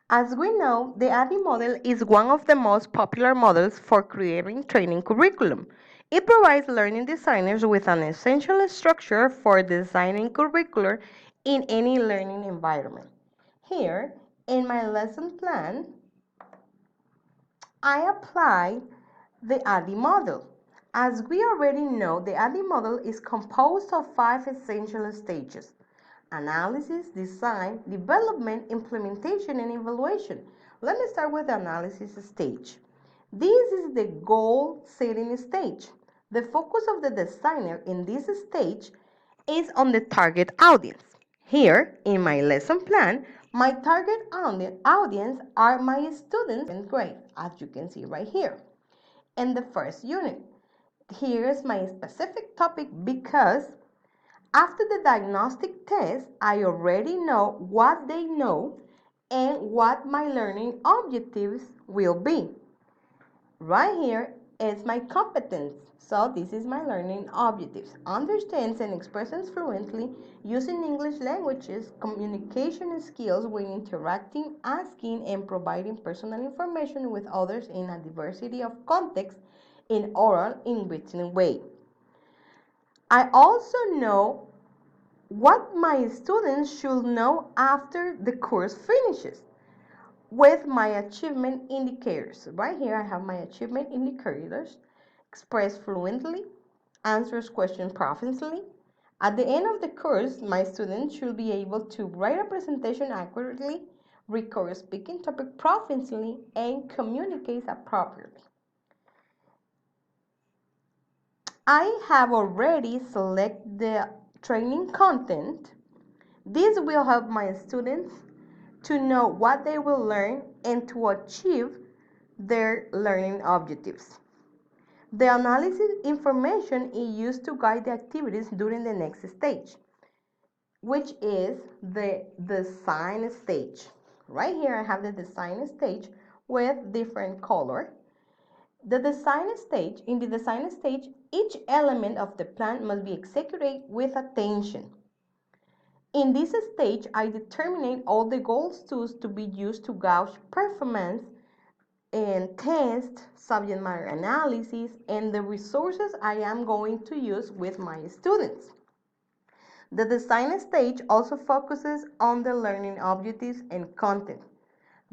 As we know, the ADDIE model is one of the most popular models for creating training curriculum. It provides learning designers with an essential structure for designing curriculum in any learning environment. Here, in my lesson plan, I apply the ADDIE model. As we already know, the ADDIE model is composed of 5 essential stages: analysis, design, development, implementation, and evaluation. Let me start with the analysis stage. This is the goal setting stage. The focus of the designer in this stage is on the target audience. Here, in my lesson plan, my target audience are my students in grade, as you can see right here. In the first unit, here is my specific topic because after the diagnostic test, I already know what they know and what my learning objectives will be. Right here is my competence. So this is my learning objectives. Understands and expresses fluently using English languages, communication skills when interacting, asking, and providing personal information with others in a diversity of contexts in oral and written way. I also know what my students should know after the course finishes with my achievement indicators. Right here I have my achievement indicators: express fluently, answers questions proficiently. At the end of the course, my students should be able to write a presentation accurately, record speaking topic proficiently, and communicate appropriately. I have already selected the training content. This will help my students to know what they will learn and to achieve their learning objectives. The analysis information is used to guide the activities during the next stage, which is the design stage. Right here I have the design stage with different color. In the design stage, each element of the plan must be executed with attention. In this stage, I determine all the goals tools to be used to gauge performance and test, subject matter analysis, and the resources I am going to use with my students. The design stage also focuses on the learning objectives and content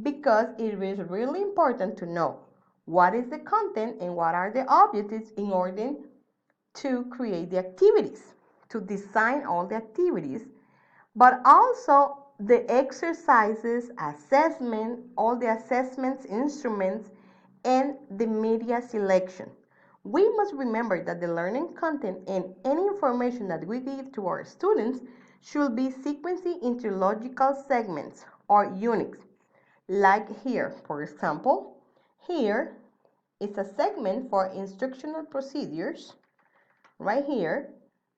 because it is really important to know what is the content and what are the objectives in order to create the activities, to design all the activities, but also the exercises, assessment, all the assessments, instruments, and the media selection. We must remember that the learning content and any information that we give to our students should be sequenced into logical segments or units. Like here, for example, here is a segment for instructional procedures. Right here,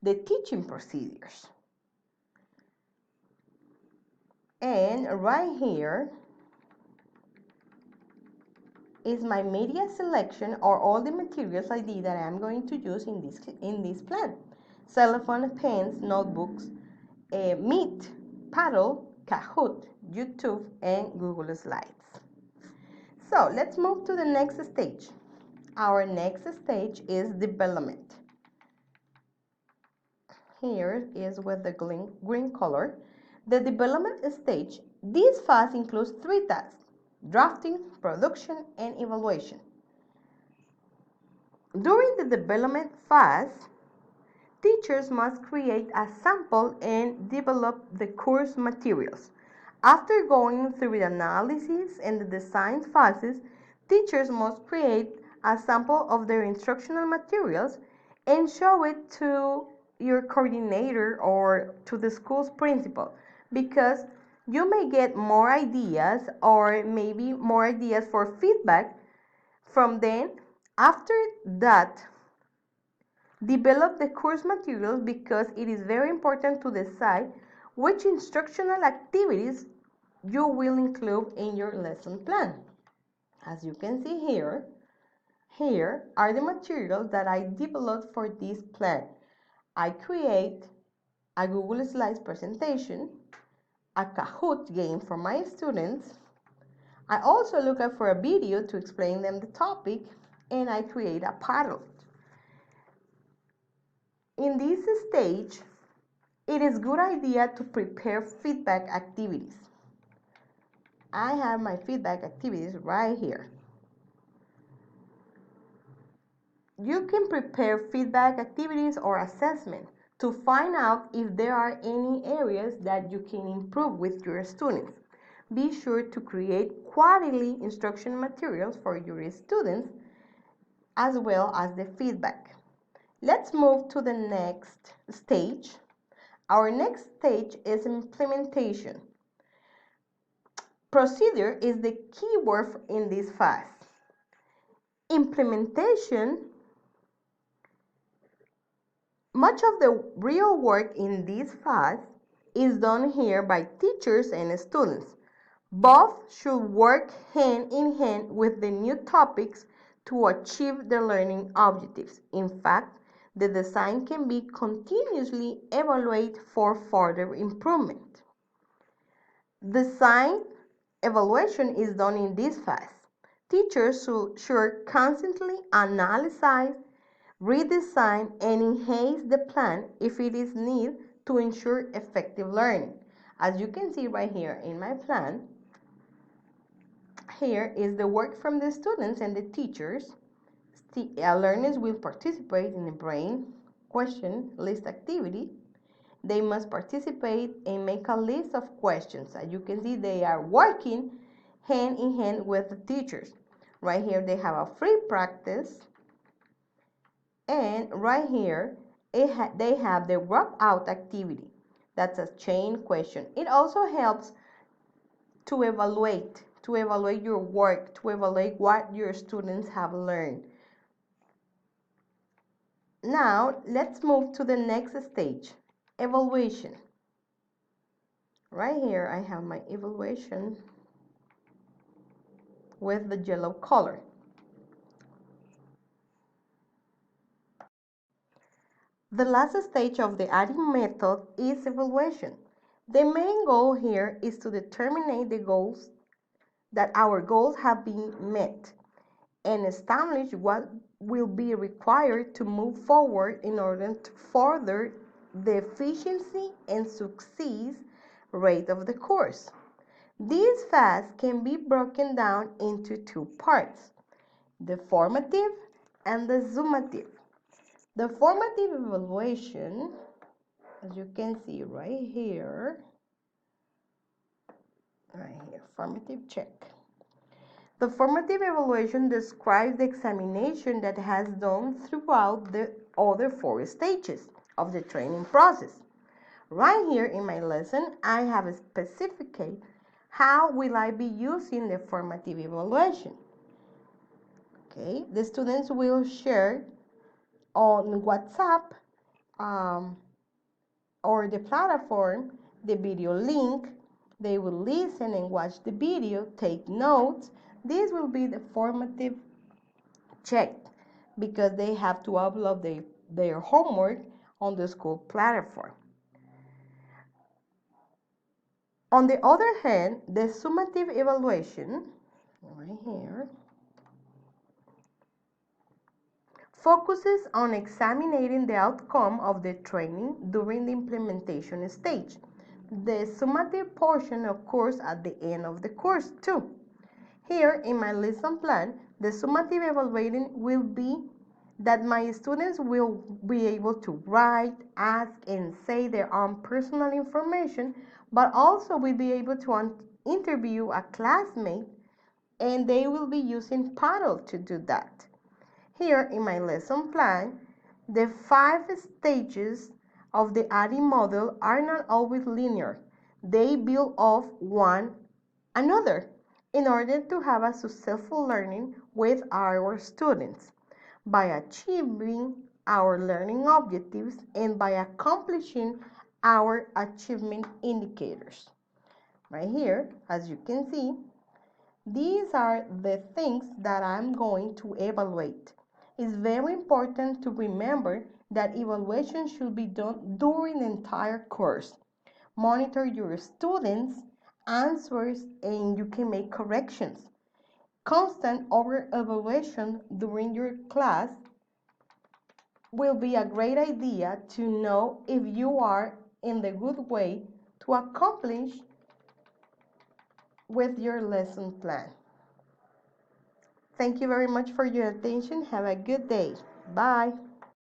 the teaching procedures. And right here is my media selection, or all the materials ID that I'm going to use in this plan. Cell phone, pens, notebooks, Meet, Paddle, Kahoot, YouTube, and Google Slides. So let's move to the next stage. Our next stage is development. Here is with the green color. The development stage. This phase includes 3 tasks: drafting, production, and evaluation. During the development phase, teachers must create a sample and develop the course materials. After going through the analysis and the design phases, teachers must create a sample of their instructional materials and show it to your coordinator or to the school's principal, because you may get more ideas or maybe more ideas for feedback from them. After that, develop the course materials, because it is very important to decide which instructional activities you will include in your lesson plan. As you can see here, here are the materials that I developed for this plan. I create a Google Slides presentation, a Kahoot game for my students, I also look up for a video to explain them the topic, and I create a Padlet. In this stage, it is a good idea to prepare feedback activities. I have my feedback activities right here. You can prepare feedback activities or assessment to find out if there are any areas that you can improve with your students. Be sure to create quality instruction materials for your students as well as the feedback. Let's move to the next stage. Our next stage is implementation. Procedure is the key word in this phase. Implementation. Much of the real work in this phase is done here by teachers and students. Both should work hand in hand with the new topics to achieve the learning objectives. In fact, the design can be continuously evaluated for further improvement. Design evaluation is done in this phase. Teachers should constantly analyze, redesign, and enhance the plan if it is needed to ensure effective learning. As you can see right here in my plan, here is the work from the students and the teachers. Learners will participate in the brain question list activity. They must participate and make a list of questions. As you can see, they are working hand in hand with the teachers. Right here, they have a free practice. And right here, they have the wrap out activity. That's a chain question. It also helps to evaluate your work, to evaluate what your students have learned. Now, let's move to the next stage, evaluation. Right here, I have my evaluation with the yellow color. The last stage of the ADDIE method is evaluation. The main goal here is to determine the goals that our goals have been met and establish what will be required to move forward in order to further the efficiency and success rate of the course. This phase can be broken down into two parts, the formative and the summative. The formative evaluation, as you can see right here, formative check. The formative evaluation describes the examination that has done throughout the other four stages of the training process. Right here in my lesson, I have specified how will I be using the formative evaluation. Okay, the students will share on WhatsApp or the platform the video link. They will listen and watch the video, take notes. This will be the formative check because they have to upload their homework on the school platform. On the other hand, the summative evaluation, right here, focuses on examining the outcome of the training during the implementation stage. The summative portion occurs at the end of the course too. Here in my lesson plan, the summative evaluating will be that my students will be able to write, ask, and say their own personal information, but also will be able to interview a classmate, and they will be using Padlet to do that. Here in my lesson plan, the 5 stages of the ADDIE model are not always linear. They build off one another in order to have a successful learning with our students by achieving our learning objectives and by accomplishing our achievement indicators. Right here, as you can see, these are the things that I'm going to evaluate. It's very important to remember that evaluation should be done during the entire course. Monitor your students answers and you can make corrections. Constant over evaluation during your class will be a great idea to know if you are in the good way to accomplish with your lesson plan. Thank you very much for your attention. Have a good day. Bye.